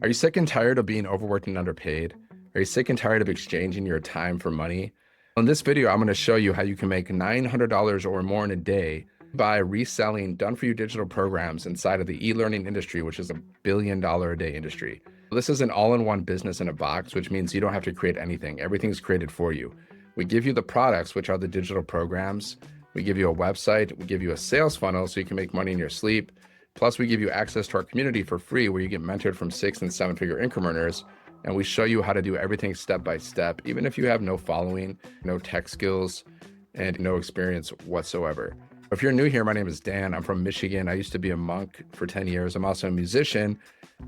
Are you sick and tired of being overworked and underpaid? Are you sick and tired of exchanging your time for money? In this video, I'm going to show you how you can make $900 or more in a day by reselling done-for-you digital programs inside of the e-learning industry, which is $1 billion a day industry. This is an all-in-one business in a box, which means you don't have to create anything. Everything's created for you. We give you the products, which are the digital programs. We give you a website. We give you a sales funnel so you can make money in your sleep. Plus, we give you access to our community for free where you get mentored from 6- and 7-figure income earners. And we show you how to do everything step by step, even if you have no following, no tech skills, and no experience whatsoever. If you're new here, my name is Dan. I'm from Michigan. I used to be a monk for 10 years. I'm also a musician.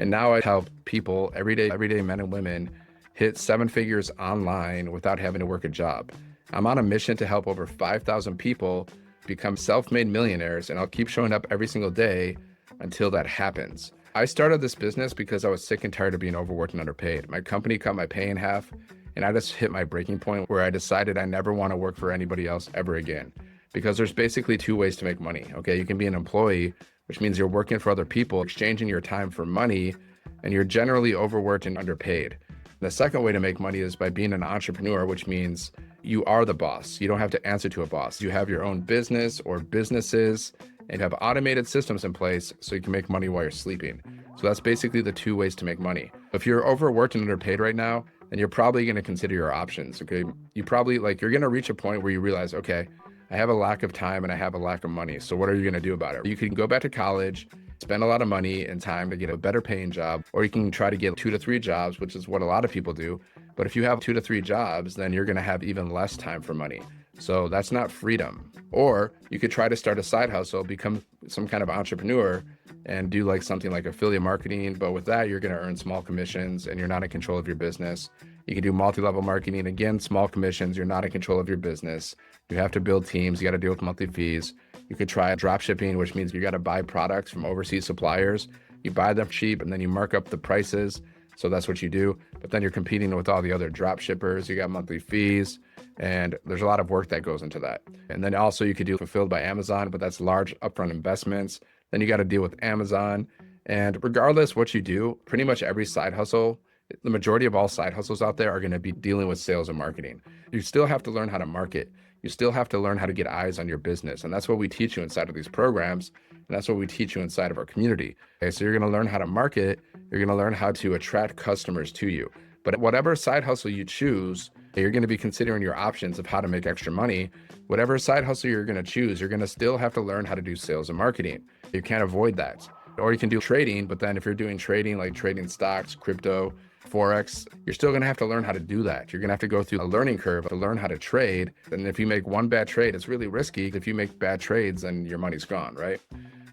And now I help people, everyday men and women, hit 7 figures online without having to work a job. I'm on a mission to help over 5,000 people become self-made millionaires, and I'll keep showing up every single day until that happens. I started this business because I was sick and tired of being overworked and underpaid. My company cut my pay in half, and I just hit my breaking point where I decided I never want to work for anybody else ever again. Because there's basically 2 ways to make money, okay? You can be an employee, which means you're working for other people, exchanging your time for money, and you're generally overworked and underpaid. The second way to make money is by being an entrepreneur, which means you are the boss. You don't have to answer to a boss. You have your own business or businesses and have automated systems in place so you can make money while you're sleeping. So that's basically the 2 ways to make money. If you're overworked and underpaid right now, then you're probably going to consider your options, okay? You're going to reach a point where you realize, okay, I have a lack of time and I have a lack of money. So what are you going to do about it? You can go back to college, spend a lot of money and time to get a better paying job, or you can try to get 2 to 3 jobs, which is what a lot of people do. But if you have 2 to 3 jobs, then you're going to have even less time for money. So that's not freedom. Or you could try to start a side hustle, become some kind of entrepreneur and do like something like affiliate marketing. But with that, you're going to earn small commissions and you're not in control of your business. You can do multi-level marketing. Again, small commissions, you're not in control of your business. You have to build teams. You got to deal with monthly fees. You could try drop shipping, which means you got to buy products from overseas suppliers. You buy them cheap and then you mark up the prices. So that's what you do. But then you're competing with all the other drop shippers. You got monthly fees and there's a lot of work that goes into that. And then also you could do fulfilled by Amazon, but that's large upfront investments. Then you got to deal with Amazon. And regardless what you do, pretty much every side hustle, the majority of all side hustles out there are going to be dealing with sales and marketing. You still have to learn how to market. You still have to learn how to get eyes on your business. And that's what we teach you inside of these programs. And that's what we teach you inside of our community. Okay, so you're going to learn how to market. You're going to learn how to attract customers to you. But whatever side hustle you choose, you're going to be considering your options of how to make extra money. Whatever side hustle you're going to choose, you're going to still have to learn how to do sales and marketing. You can't avoid that. Or you can do trading, but then if you're doing trading, like trading stocks, crypto, Forex, you're still going to have to learn how to do that. You're going to have to go through a learning curve to learn how to trade. And if you make one bad trade, it's really risky. If you make bad trades, then your money's gone, right?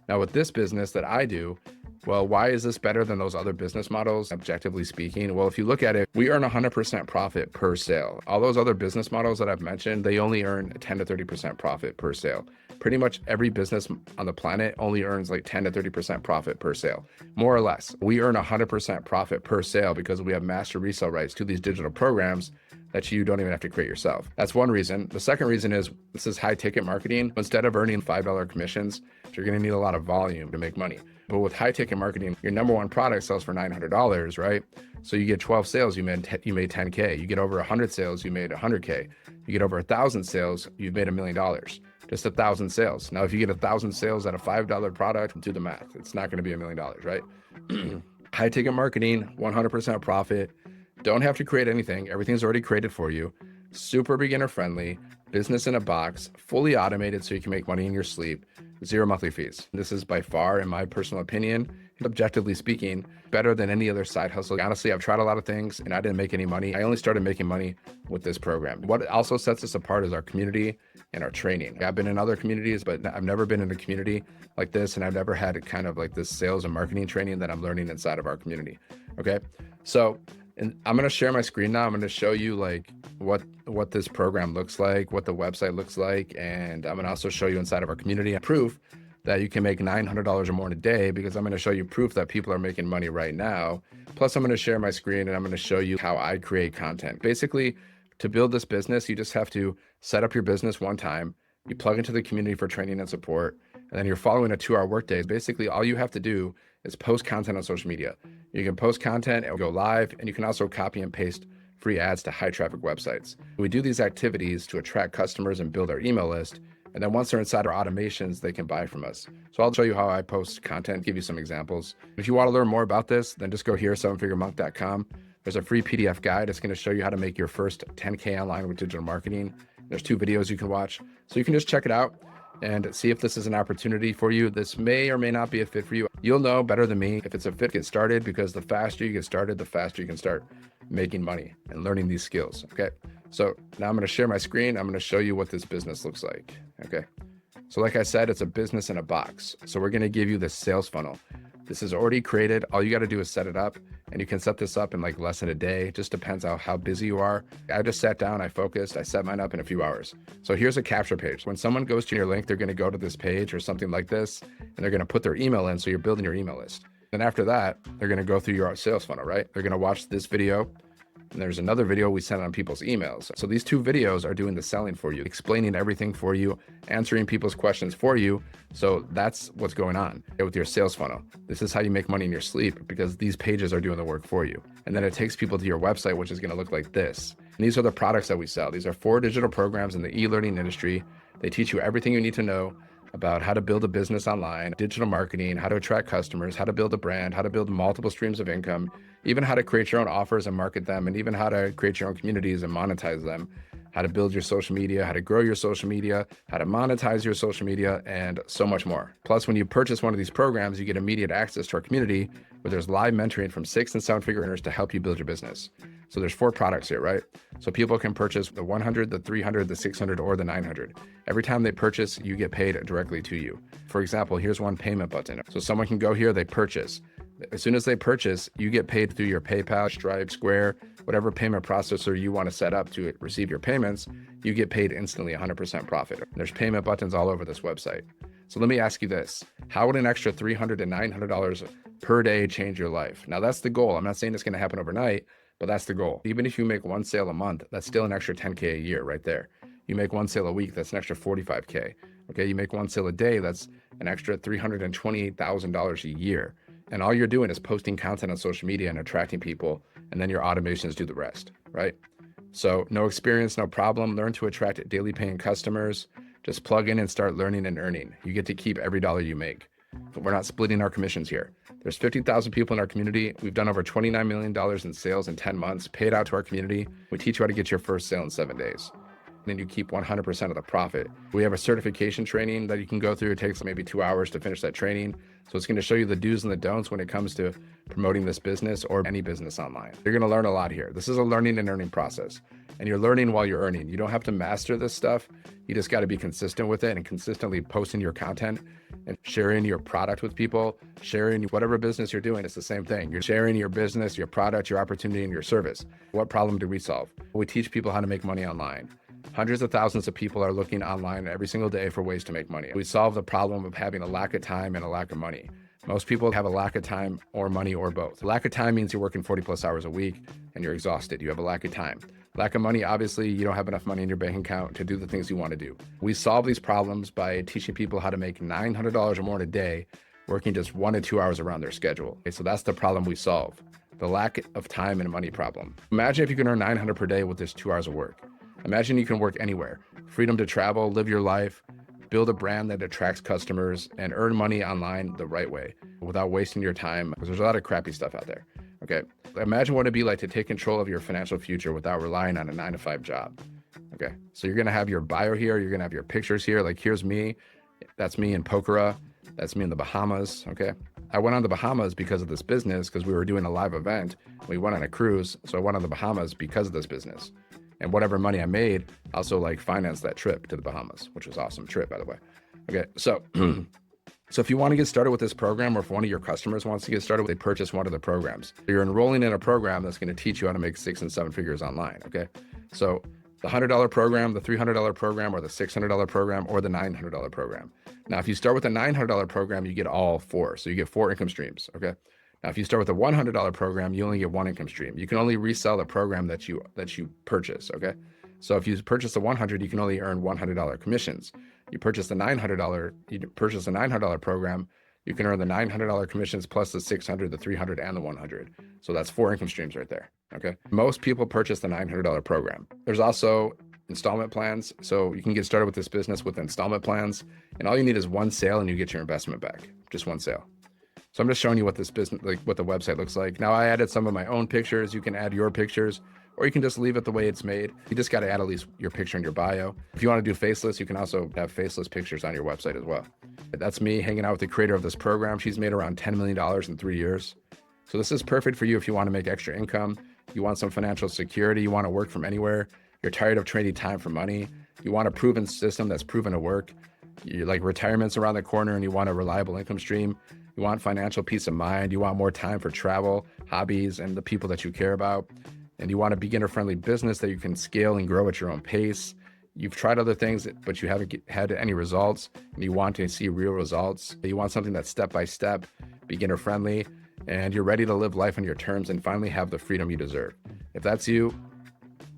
Now with this business that I do, well, why is this better than those other business models, objectively speaking? Well, if you look at it, we earn 100% profit per sale. All those other business models that I've mentioned, they only earn 10 to 30% profit per sale. Pretty much every business on the planet only earns like 10 to 30% profit per sale, more or less. We earn 100% profit per sale because we have master resale rights to these digital programs that you don't even have to create yourself. That's one reason. The second reason is this is high ticket marketing. Instead of earning $5 commissions, you're going to need a lot of volume to make money. But with high ticket marketing, your number one product sells for $900, right? So you get 12 sales, you made 10K. You get over 100 sales, you made 100K. You get over 1,000 sales, you've made $1 million. Just 1,000 sales. Now, if you get 1,000 sales at a $5 product, do the math. It's not going to be $1 million, right? High ticket marketing, 100% profit. Don't have to create anything. Everything's already created for you. Super beginner friendly, business in a box, fully automated so you can make money in your sleep, 0 monthly fees. This is by far, in my personal opinion, objectively speaking, better than any other side hustle. Honestly, I've tried a lot of things and I didn't make any money. I only started making money with this program. What also sets us apart is our community and our training. I've been in other communities, but I've never been in a community like this. And I've never had kind of like this sales and marketing training that I'm learning inside of our community. Okay. So, and I'm going to share my screen now. I'm going to show you like what this program looks like, what the website looks like. And I'm going to also show you inside of our community proof that you can make $900 or more in a day, because I'm going to show you proof that people are making money right now. Plus, I'm going to share my screen and I'm going to show you how I create content. Basically, to build this business, you just have to set up your business one time. You plug into the community for training and support, and then you're following a 2-hour workday. Basically, all you have to do is post content on social media. You can post content and go live, and you can also copy and paste free ads to high traffic websites. We do these activities to attract customers and build our email list. And then once they're inside our automations, they can buy from us. So I'll show you how I post content, give you some examples. If you want to learn more about this, then just go here, sevenfiguremonk.com. There's a free PDF guide. It's going to show you how to make your first 10K online with digital marketing. There's 2 videos you can watch. So you can just check it out and see if this is an opportunity for you. This may or may not be a fit for you. You'll know better than me if it's a fit. Get started, because the faster you get started, the faster you can start making money and learning these skills. Okay. So now I'm going to share my screen. I'm going to show you what this business looks like. Okay. So like I said, it's a business in a box. So we're going to give you this sales funnel. This is already created. All you got to do is set it up, and you can set this up in like less than a day. It just depends on how busy you are. I just sat down, I focused, I set mine up in a few hours. So here's a capture page. When someone goes to your link, they're going to go to this page or something like this, and they're going to put their email in. So you're building your email list. Then after that, they're going to go through your sales funnel, right? They're going to watch this video. And there's another video we send on people's emails. So these 2 videos are doing the selling for you, explaining everything for you, answering people's questions for you. So that's what's going on with your sales funnel. This is how you make money in your sleep, because these pages are doing the work for you. And then it takes people to your website, which is going to look like this. And these are the products that we sell. These are 4 digital programs in the e-learning industry. They teach you everything you need to know about how to build a business online, digital marketing, how to attract customers, how to build a brand, how to build multiple streams of income, even how to create your own offers and market them, and even how to create your own communities and monetize them, how to build your social media, how to grow your social media, how to monetize your social media, and so much more. Plus, when you purchase one of these programs, you get immediate access to our community where there's live mentoring from 6 and 7-figure earners to help you build your business. So there's 4 products here, right? So people can purchase the 100, the 300, the 600, or the 900. Every time they purchase, you get paid directly to you. For example, here's one payment button. So someone can go here, they purchase. As soon as they purchase, you get paid through your PayPal, Stripe, Square, whatever payment processor you want to set up to receive your payments. You get paid instantly, 100% profit. There's payment buttons all over this website. So let me ask you this. How would an extra $300 to $900 per day change your life? Now that's the goal. I'm not saying it's going to happen overnight, but that's the goal. Even if you make 1 sale a month, that's still an extra 10K a year right there. You make 1 sale a week, that's an extra 45K. Okay, you make 1 sale a day, that's an extra $328,000 a year. And all you're doing is posting content on social media and attracting people, and then your automations do the rest, right? So no experience, no problem. Learn to attract daily paying customers. Just plug in and start learning and earning. You get to keep every dollar you make. But we're not splitting our commissions here. There's 50,000 people in our community. We've done over $29 million in sales in 10 months, paid out to our community. We teach you how to get your first sale in 7 days. Then you keep 100% of the profit. We have a certification training that you can go through. It takes maybe 2 hours to finish that training. So it's going to show you the do's and the don'ts when it comes to promoting this business or any business online. You're going to learn a lot here. This is a learning and earning process, and you're learning while you're earning. You don't have to master this stuff. You just got to be consistent with it and consistently posting your content and sharing your product with people, sharing whatever business you're doing. It's the same thing. You're sharing your business, your product, your opportunity, and your service. What problem do we solve? We teach people how to make money online. Hundreds of thousands of people are looking online every single day for ways to make money. We solve the problem of having a lack of time and a lack of money. Most people have a lack of time or money or both. Lack of time means you're working 40+ hours a week and you're exhausted. You have a lack of time. Lack of money, obviously, you don't have enough money in your bank account to do the things you want to do. We solve these problems by teaching people how to make $900 or more in a day, working just 1 to 2 hours around their schedule. Okay, so that's the problem we solve, the lack of time and money problem. Imagine if you can earn $900 per day with just 2 hours of work. Imagine you can work anywhere, freedom to travel, live your life, build a brand that attracts customers, and earn money online the right way without wasting your time, because there's a lot of crappy stuff out there. Okay. Imagine what it'd be like to take control of your financial future without relying on a 9-to-5 job. Okay. So you're going to have your bio here. You're going to have your pictures here. Like here's me. That's me in Pokhara. That's me in the Bahamas. Okay. I went on the Bahamas because of this business, because we were doing a live event. We went on a cruise. So I went on the Bahamas because of this business. And whatever money I made also like financed that trip to the Bahamas, which was an awesome trip, by the way. Okay. So if you want to get started with this program, or if one of your customers wants to get started, they purchase one of the programs. You're enrolling in a program that's going to teach you how to make 6 and 7 figures online. Okay. So the $100 program, the $300 program, or the $600 program, or the $900 program. Now, if you start with a $900 program, you get all 4. So you get 4 income streams. Okay. Now, if you start with a $100 program, you only get 1 income stream. You can only resell the program that you purchase. Okay. So if you purchase the 100, you can only earn $100 commissions. You purchase the $900 program, You can earn the $900 commissions plus the 600, the 300, and the 100. So that's 4 income streams right there. Okay. Most people purchase the $900 program. There's also installment plans. So you can get started with this business with installment plans. And all you need is one sale and you get your investment back. Just one sale. So I'm just showing you what this business, like what the website looks like. Now I added some of my own pictures. You can add your pictures, or you can just leave it the way it's made. You just got to add at least your picture in your bio. If you want to do faceless, you can also have faceless pictures on your website as well. That's me hanging out with the creator of this program. She's made around $10 million in 3 years. So this is perfect for you if you want to make extra income. You want some financial security. You want to work from anywhere. You're tired of trading time for money. You want a proven system that's proven to work. You're like retirement's around the corner and you want a reliable income stream. You want financial peace of mind. You want more time for travel, hobbies, and the people that you care about. And you want a beginner-friendly business that you can scale and grow at your own pace. You've tried other things, but you haven't had any results, and you want to see real results. You want something that's step-by-step, beginner-friendly, and you're ready to live life on your terms and finally have the freedom you deserve. If that's you,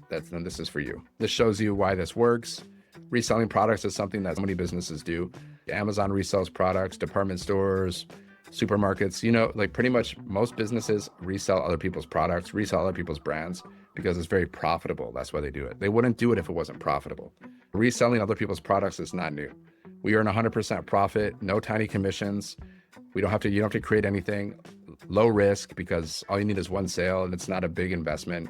then this is for you. This shows you why this works. Reselling products is something that so many businesses do. Amazon resells products, department stores, supermarkets, like pretty much most businesses resell other people's products, resell other people's brands because it's very profitable. That's why they do it. They wouldn't do it if it wasn't profitable. Reselling other people's products is not new. We earn 100% profit, no tiny commissions. You don't have to create anything, low risk because all you need is one sale and it's not a big investment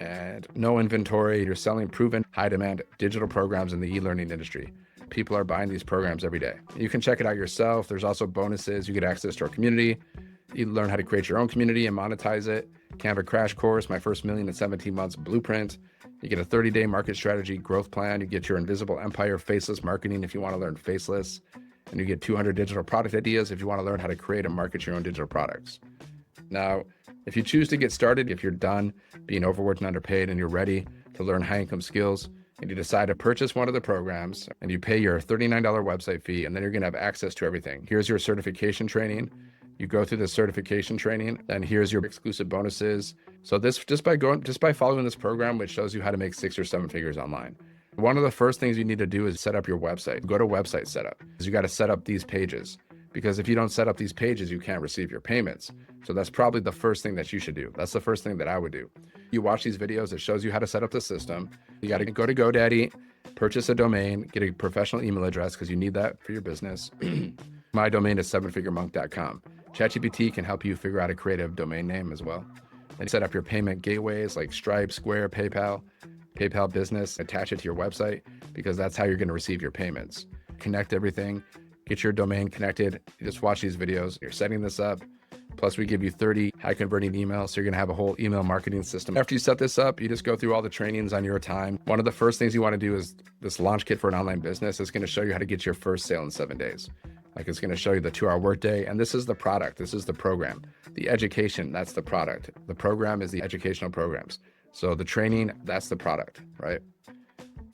and no inventory. You're selling proven high demand digital programs in the e-learning industry. People are buying these programs every day. You can check it out yourself. There's also bonuses. You get access to our community. You learn how to create your own community and monetize it. Canva crash course, my first million in 17 months blueprint. You get a 30-day market strategy growth plan. You get your invisible empire faceless marketing if you want to learn faceless. And you get 200 digital product ideas if you want to learn how to create and market your own digital products. Now, if you choose to get started, if you're done being overworked and underpaid and you're ready to learn high income skills, and you decide to purchase one of the programs and you pay your $39 website fee, and then you're going to have access to everything. Here's your certification training. You go through the certification training, and here's your exclusive bonuses. So this just by following this program, which shows you how to make 6 or 7 figures online. One of the first things you need to do is set up your website. Go to website setup. You got to set up these pages, because if you don't set up these pages, you can't receive your payments. So that's probably the first thing that you should do. That's the first thing that I would do. You watch these videos, it shows you how to set up the system. You got to go to GoDaddy, purchase a domain, get a professional email address because you need that for your business. My domain is sevenfiguremonk.com. ChatGPT can help you figure out a creative domain name as well. And set up your payment gateways like Stripe, Square, PayPal Business, attach it to your website because that's how you're going to receive your payments. Connect everything, get your domain connected. You just watch these videos. You're setting this up. Plus, we give you 30 high converting emails. So you're going to have a whole email marketing system. After you set this up, you just go through all the trainings on your time. One of the first things you want to do is this launch kit for an online business. It's going to show you how to get your first sale in 7 days. Like it's going to show you the 2-hour workday. And this is the product. This is the program. The education, that's the product. The program is the educational programs. So the training, that's the product, right?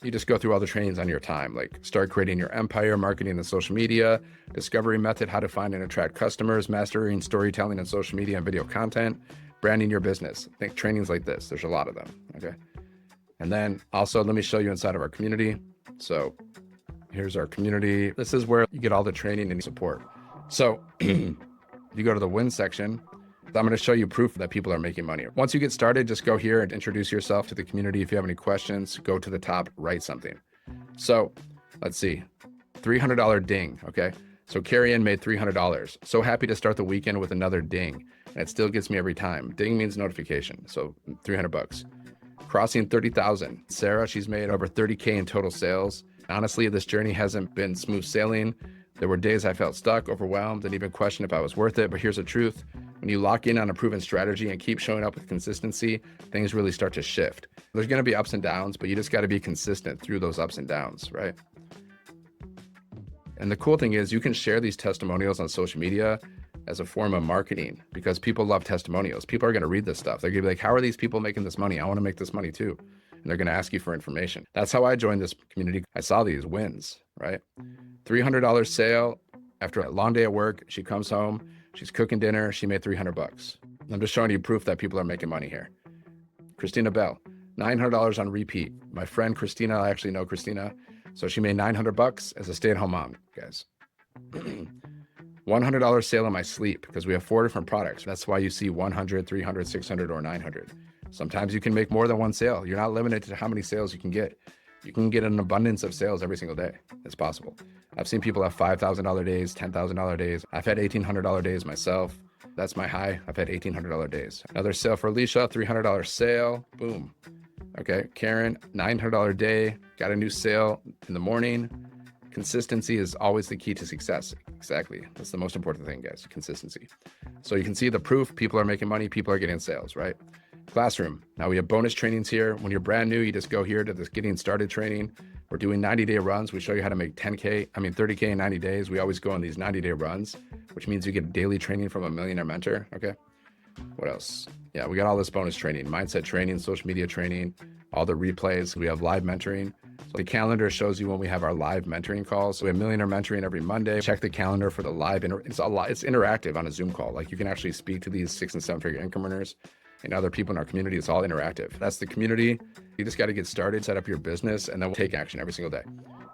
You just go through all the trainings on your time, like start creating your empire, marketing and social media, discovery method, how to find and attract customers, mastering storytelling and social media and video content, branding your business. Think trainings like this. There's a lot of them, okay? And then also, let me show you inside of our community. So here's our community. This is where you get all the training and support. So you go to the win section. I'm going to show you proof that people are making money. Once you get started, just go here and introduce yourself to the community. If you have any questions, go to the top, write something. So let's see, $300 ding. Okay. So Carrie Ann made $300. So happy to start the weekend with another ding. And it still gets me every time. Ding means notification. So $300. Crossing 30,000. Sarah, she's made over 30K in total sales. Honestly, this journey hasn't been smooth sailing. There were days I felt stuck, overwhelmed, and even questioned if I was worth it. But here's the truth. When you lock in on a proven strategy and keep showing up with consistency, things really start to shift. There's going to be ups and downs, but you just got to be consistent through those ups and downs, right? And the cool thing is you can share these testimonials on social media as a form of marketing because people love testimonials. People are going to read this stuff. They're going to be like, how are these people making this money? I want to make this money too. And they're going to ask you for information. That's how I joined this community. I saw these wins, right? $300 sale. After a long day at work, she comes home, she's cooking dinner, she made $300. I'm just showing you proof that people are making money here. Christina Bell, $900 on repeat. My friend Christina, I actually know Christina. So she made $900 as a stay-at-home mom, guys. $100 sale in my sleep because we have 4 different products. That's why you see 100, 300, 600, or 900. Sometimes you can make more than one sale. You're not limited to how many sales you can get. You can get an abundance of sales every single day. It's possible. I've seen people have $5,000 days, $10,000 days. I've had $1,800 days myself. That's my high. I've had $1,800 days. Another sale for Alicia, $300 sale. Boom. Okay. Karen, $900 day. Got a new sale in the morning. Consistency is always the key to success. Exactly. That's the most important thing, guys. Consistency. So you can see the proof. People are making money. People are getting sales, right? Classroom. Now we have bonus trainings here. When you're brand new, you just go here to this getting started training. We're doing 90-day runs. We show you how to make 30K in 90 days. We always go on these 90-day runs, which means you get daily training from a millionaire mentor. Okay. What else? Yeah, we got all this bonus training, mindset training, social media training, all the replays. We have live mentoring. So the calendar shows you when we have our live mentoring calls. So we have millionaire mentoring every Monday. Check the calendar for the live. It's interactive on a Zoom call. Like you can actually speak to these 6- and 7-figure income earners and other people in our community. It's all interactive. That's the community. You just got to get started, set up your business, and then we'll take action every single day.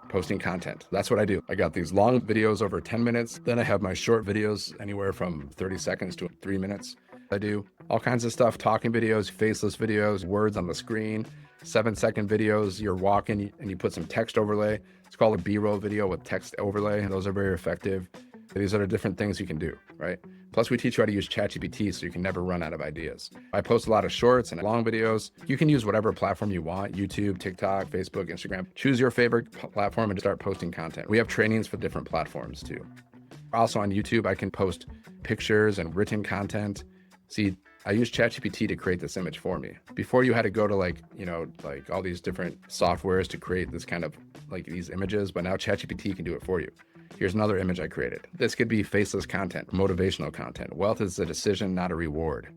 Posting content. That's what I do. I got these long videos over 10 minutes. Then I have my short videos anywhere from 30 seconds to 3 minutes. I do all kinds of stuff, talking videos, faceless videos, words on the screen, 7-second videos. You're walking and you put some text overlay. It's called a B-roll video with text overlay. And those are very effective. These are the different things you can do, right? Plus we teach you how to use ChatGPT so you can never run out of ideas. I post a lot of shorts and long videos. You can use whatever platform you want, YouTube, TikTok, Facebook, Instagram. Choose your favorite platform and start posting content. We have trainings for different platforms too. Also on YouTube, I can post pictures and written content. See, I use ChatGPT to create this image for me. Before you had to go to like all these different softwares to create this kind of like these images, but now ChatGPT can do it for you. Here's another image I created. This could be faceless content, motivational content. Wealth is a decision, not a reward.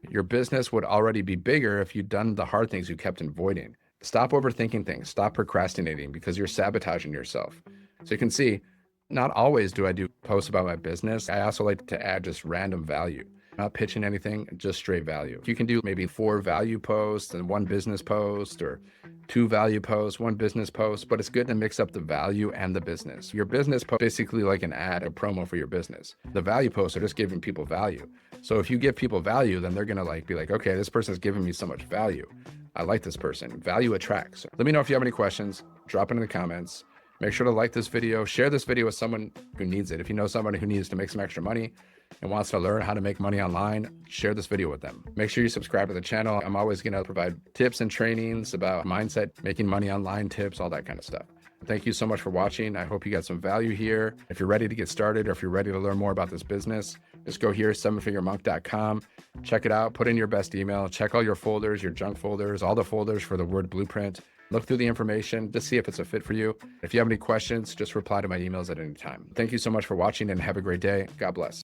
Your business would already be bigger if you'd done the hard things you kept avoiding. Stop overthinking things. Stop procrastinating because you're sabotaging yourself. So you can see, not always do I do posts about my business. I also like to add just random value. Not pitching anything, just straight value. You can do maybe 4 value posts and 1 business post, or 2 value posts, 1 business post, but it's good to mix up the value and the business. Your business post is basically like an ad, a promo for your business. The value posts are just giving people value. So if you give people value, then they're gonna be like, okay, this person's giving me so much value. I like this person. Value attracts. Let me know if you have any questions. Drop it in the comments. Make sure to like this video, share this video with someone who needs it. If you know somebody who needs to make some extra money and wants to learn how to make money online, share this video with them. Make sure you subscribe to the channel. I'm always going to provide tips and trainings about mindset, making money online tips, all that kind of stuff. Thank you so much for watching. I hope you got some value here. If you're ready to get started, or if you're ready to learn more about this business, just go here, 7figuremonk.com. Check it out. Put in your best email. Check all your folders, your junk folders, all the folders for the word blueprint. Look through the information to see if it's a fit for you. If you have any questions, just reply to my emails at any time. Thank you so much for watching and have a great day. God bless.